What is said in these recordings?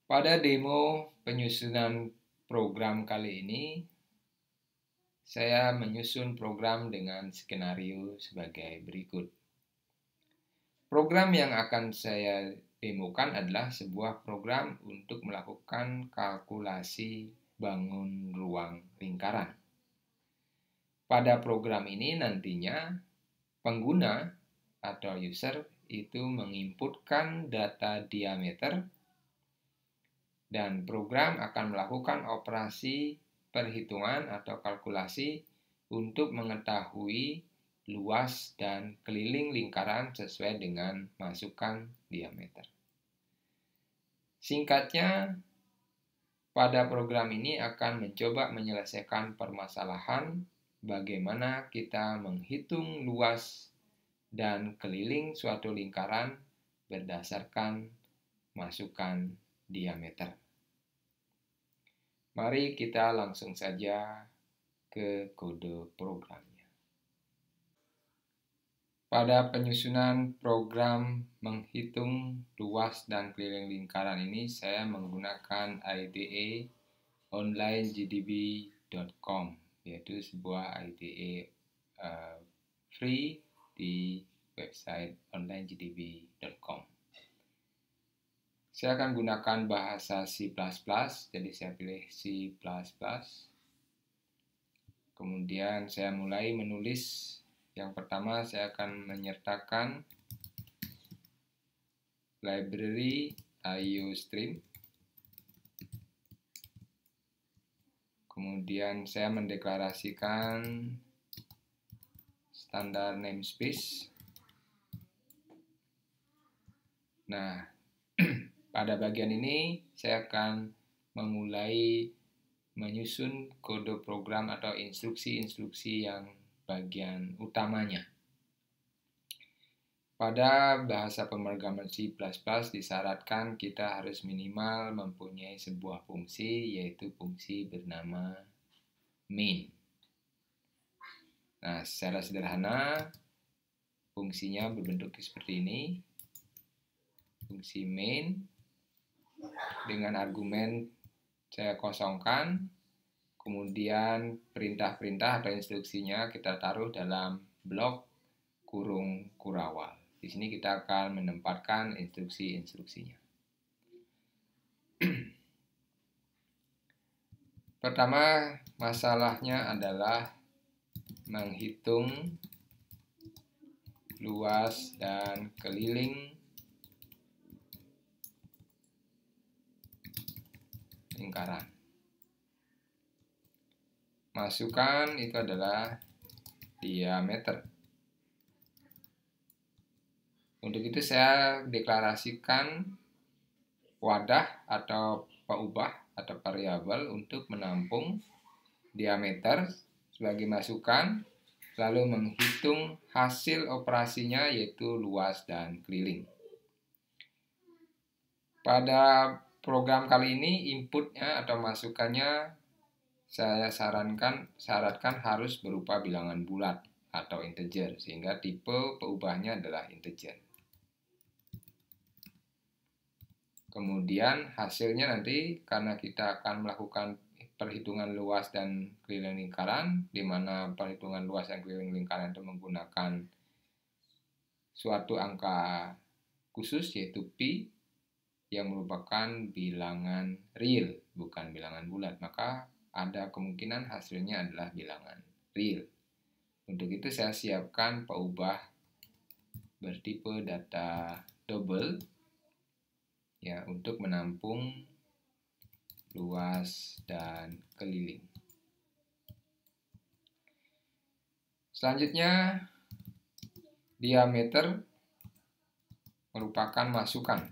Pada demo penyusunan program kali ini, saya menyusun program dengan skenario sebagai berikut. Program yang akan saya demokan adalah sebuah program untuk melakukan kalkulasi bangun ruang lingkaran. Pada program ini nantinya pengguna atau user itu menginputkan data diameter dan program akan melakukan operasi perhitungan atau kalkulasi untuk mengetahui luas dan keliling lingkaran sesuai dengan masukan diameter. Singkatnya, pada program ini akan mencoba menyelesaikan permasalahan bagaimana kita menghitung luas dan keliling suatu lingkaran berdasarkan masukan diameter. Mari kita langsung saja ke kode programnya. Pada penyusunan program menghitung luas dan keliling lingkaran ini, saya menggunakan IDE onlinegdb.com, yaitu sebuah IDE free di website onlinegdb.com. Saya akan gunakan bahasa C++, jadi saya pilih C++. Kemudian saya mulai menulis. Yang pertama saya akan menyertakan library IOStream. Kemudian saya mendeklarasikan standar namespace. Nah, pada bagian ini saya akan memulai menyusun kode program atau instruksi-instruksi yang bagian utamanya. Pada bahasa pemrograman C++ disyaratkan kita harus minimal mempunyai sebuah fungsi, yaitu fungsi bernama main. Nah, secara sederhana fungsinya berbentuk seperti ini. Fungsi main dengan argumen saya kosongkan, kemudian perintah-perintah atau instruksinya kita taruh dalam blok kurung kurawal. Di sini kita akan menempatkan instruksi-instruksinya. Pertama, masalahnya adalah menghitung luas dan keliling lingkaran. Masukan itu adalah diameter. Untuk itu saya deklarasikan wadah atau peubah atau variabel untuk menampung diameter sebagai masukan, lalu menghitung hasil operasinya yaitu luas dan keliling. Pada program kali ini inputnya atau masukannya saya syaratkan harus berupa bilangan bulat atau integer, sehingga tipe peubahnya adalah integer. Kemudian hasilnya nanti karena kita akan melakukan perhitungan luas dan keliling lingkaran, di mana perhitungan luas dan keliling lingkaran itu menggunakan suatu angka khusus yaitu pi yang merupakan bilangan real, bukan bilangan bulat, maka ada kemungkinan hasilnya adalah bilangan real. Untuk itu saya siapkan peubah bertipe data double ya untuk menampung luas dan keliling. Selanjutnya diameter merupakan masukan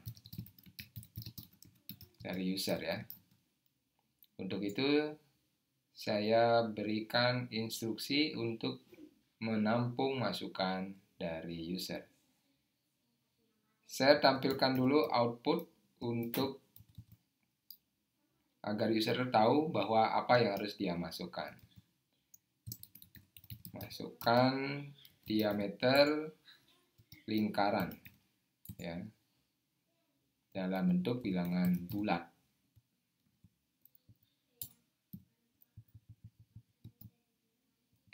dari user ya. Untuk itu saya berikan instruksi untuk menampung masukan dari user. Saya tampilkan dulu output untuk agar user tahu bahwa apa yang harus dia masukkan. Masukkan diameter lingkaran ya dalam bentuk bilangan bulat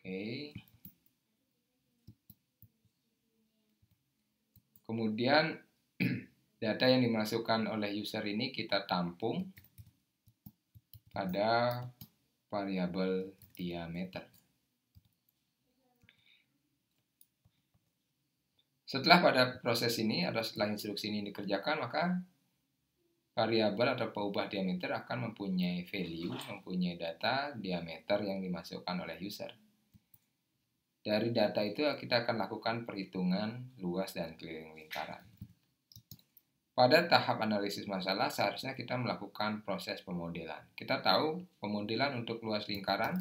Oke. Kemudian data yang dimasukkan oleh user ini kita tampung pada variabel diameter. Setelah pada proses ini atau setelah instruksi ini dikerjakan, maka variabel atau pengubah diameter akan mempunyai value, mempunyai data diameter yang dimasukkan oleh user. Dari data itu kita akan lakukan perhitungan luas dan keliling lingkaran. Pada tahap analisis masalah seharusnya kita melakukan proses pemodelan. Kita tahu pemodelan untuk luas lingkaran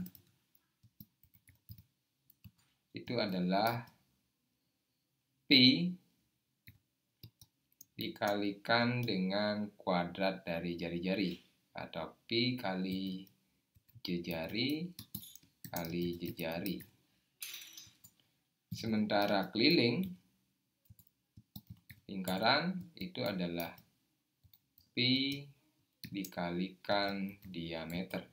itu adalah Pi dikalikan dengan kuadrat dari jari-jari atau Pi kali jejari kali jejari. Sementara keliling lingkaran itu adalah Pi dikalikan diameter.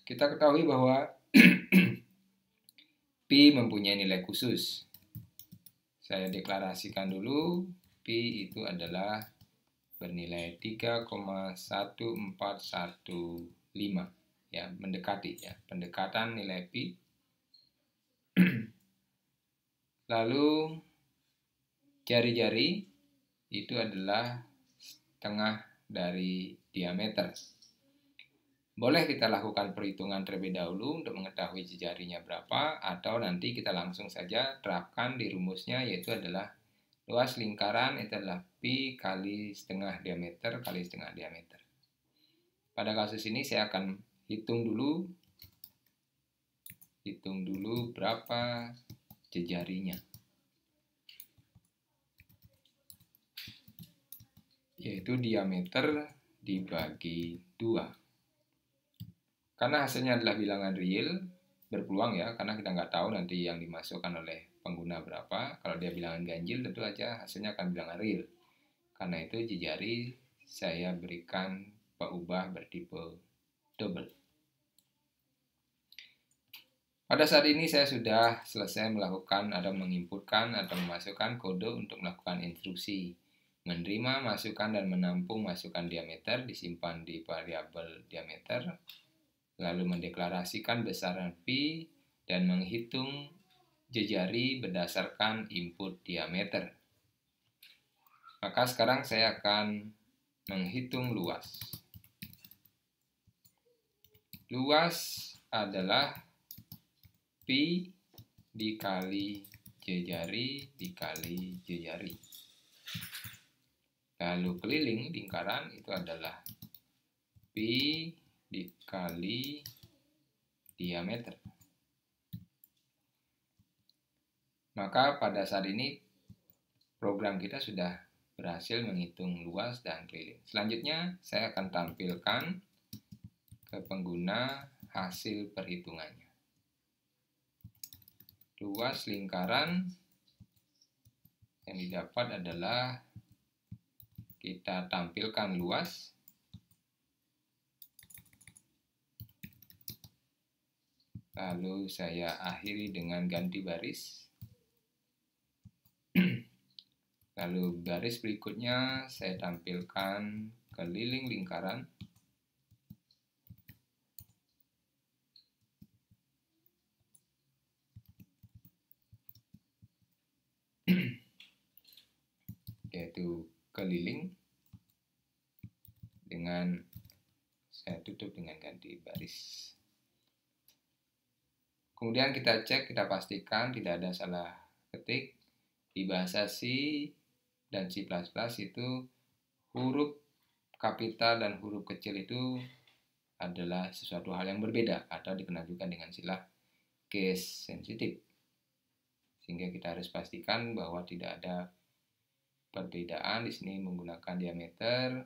Kita ketahui bahwa Pi mempunyai nilai khusus. Saya deklarasikan dulu, Pi itu adalah bernilai 3,1415. Ya, mendekati ya, pendekatan nilai Pi. Lalu jari-jari itu adalah setengah dari diameter. Boleh kita lakukan perhitungan terlebih dahulu untuk mengetahui jejarinya berapa, atau nanti kita langsung saja terapkan di rumusnya, yaitu adalah luas lingkaran itu adalah Pi kali setengah diameter kali setengah diameter. Pada kasus ini saya akan hitung dulu berapa jejarinya, yaitu diameter dibagi 2. Karena hasilnya adalah bilangan real, berpeluang ya, karena kita nggak tahu nanti yang dimasukkan oleh pengguna berapa. Kalau dia bilangan ganjil, tentu aja hasilnya akan bilangan real. Karena itu jejari saya berikan pengubah bertipe double. Pada saat ini saya sudah selesai melakukan atau menginputkan atau memasukkan kode untuk melakukan instruksi. Menerima masukan dan menampung masukan diameter disimpan di variabel diameter, lalu mendeklarasikan besaran Pi dan menghitung jejari berdasarkan input diameter. Maka sekarang saya akan menghitung luas. Luas adalah Pi dikali jejari dikali jejari. Lalu keliling lingkaran itu adalah Pi dikali diameter. Maka pada saat ini program kita sudah berhasil menghitung luas dan keliling. Selanjutnya saya akan tampilkan ke pengguna hasil perhitungannya. Luas lingkaran yang didapat adalah kita tampilkan luas lalu saya akhiri dengan ganti baris. Lalu baris berikutnya saya tampilkan keliling lingkaran. Yaitu keliling dengan saya tutup dengan ganti baris. Kemudian kita cek, kita pastikan tidak ada salah ketik. Di bahasa C dan C++ itu huruf kapital dan huruf kecil itu adalah sesuatu hal yang berbeda atau dikenal juga dengan istilah case sensitive. Sehingga kita harus pastikan bahwa tidak ada perbedaan. Di sini menggunakan diameter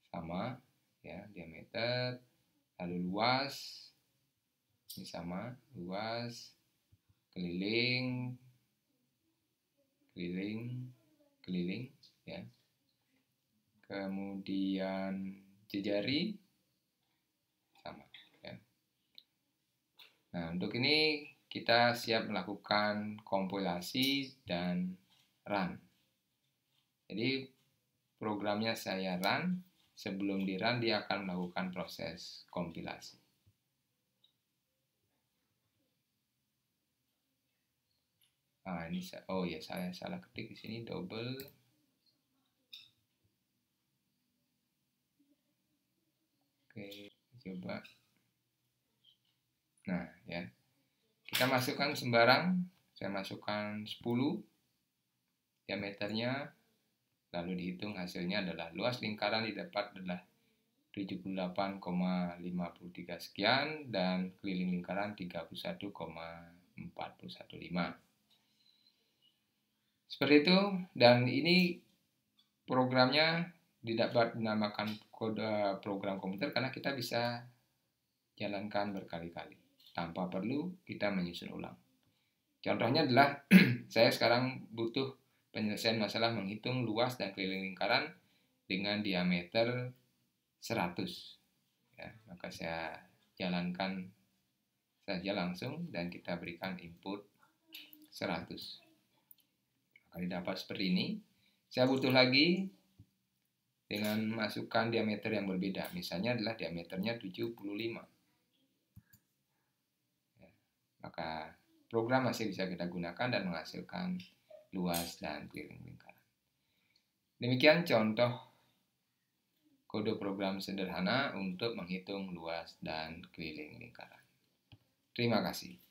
sama ya, diameter, lalu luas ini sama, luas, keliling ya. Kemudian jejari sama. Nah, untuk ini kita siap melakukan kompilasi dan run. Jadi programnya saya run, sebelum di run dia akan melakukan proses kompilasi. Nah, ini oh ya, saya salah ketik di sini double. Oke, coba. Nah, ya. Kita masukkan sembarang. Saya masukkan 10 diameternya, lalu dihitung hasilnya adalah luas lingkaran didapat adalah 78,53 sekian dan keliling lingkaran 31,415. Seperti itu, dan ini programnya didapat dinamakan kode program komputer karena kita bisa jalankan berkali-kali tanpa perlu kita menyusun ulang. Contohnya adalah saya sekarang butuh penyelesaian masalah menghitung luas dan keliling lingkaran dengan diameter 100. Ya, maka saya jalankan saja langsung dan kita berikan input 100. Maka didapat seperti ini. Saya butuh lagi dengan masukkan diameter yang berbeda. Misalnya adalah diameternya 75. Ya, maka program masih bisa kita gunakan dan menghasilkan luas dan keliling lingkaran. Demikian contoh kode program sederhana untuk menghitung luas dan keliling lingkaran. Terima kasih.